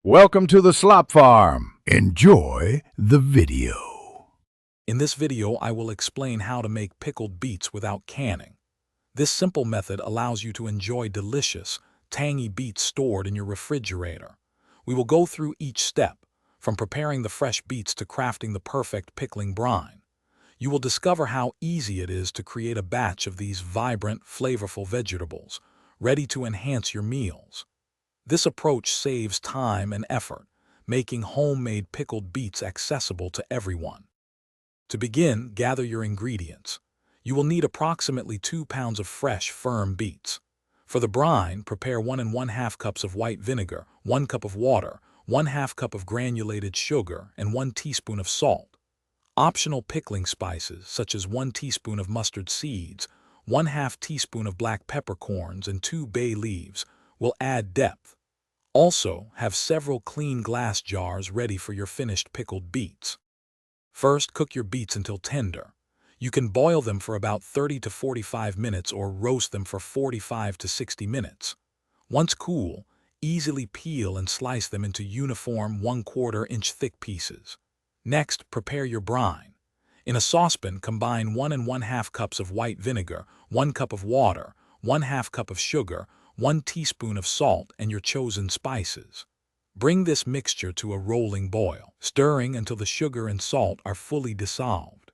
Welcome to the Slop Farm. Enjoy the video. In this video, I will explain how to make pickled beets without canning. This simple method allows you to enjoy delicious, tangy beets stored in your refrigerator. We will go through each step, from preparing the fresh beets to crafting the perfect pickling brine. You will discover how easy it is to create a batch of these vibrant, flavorful vegetables, ready to enhance your meals. This approach saves time and effort, making homemade pickled beets accessible to everyone. To begin, gather your ingredients. You will need approximately 2 pounds of fresh, firm beets. For the brine, prepare 1 1/2 cups of white vinegar, 1 cup of water, 1/2 cup of granulated sugar, and 1 teaspoon of salt. Optional pickling spices, such as 1 teaspoon of mustard seeds, 1/2 teaspoon of black peppercorns, and 2 bay leaves, will add depth. Also, have several clean glass jars ready for your finished pickled beets. First, cook your beets until tender. You can boil them for about 30 to 45 minutes or roast them for 45 to 60 minutes. Once cool, easily peel and slice them into uniform 1/4 inch thick pieces. Next, prepare your brine. In a saucepan, combine 1 1/2 cups of white vinegar, 1 cup of water, 1/2 cup of sugar, 1 teaspoon of salt, and your chosen spices. Bring this mixture to a rolling boil, stirring until the sugar and salt are fully dissolved.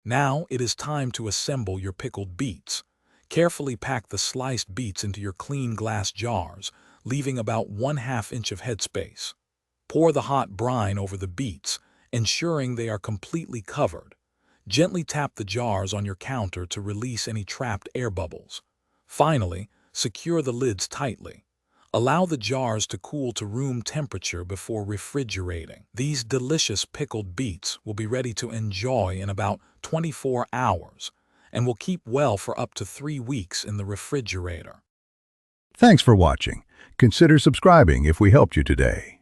Now it is time to assemble your pickled beets. Carefully pack the sliced beets into your clean glass jars, leaving about 1/2 inch of headspace. Pour the hot brine over the beets, ensuring they are completely covered. Gently tap the jars on your counter to release any trapped air bubbles. Finally, secure the lids tightly. Allow the jars to cool to room temperature before refrigerating. These delicious pickled beets will be ready to enjoy in about 24 hours and will keep well for up to 3 weeks in the refrigerator. Thanks for watching. Consider subscribing if we helped you today.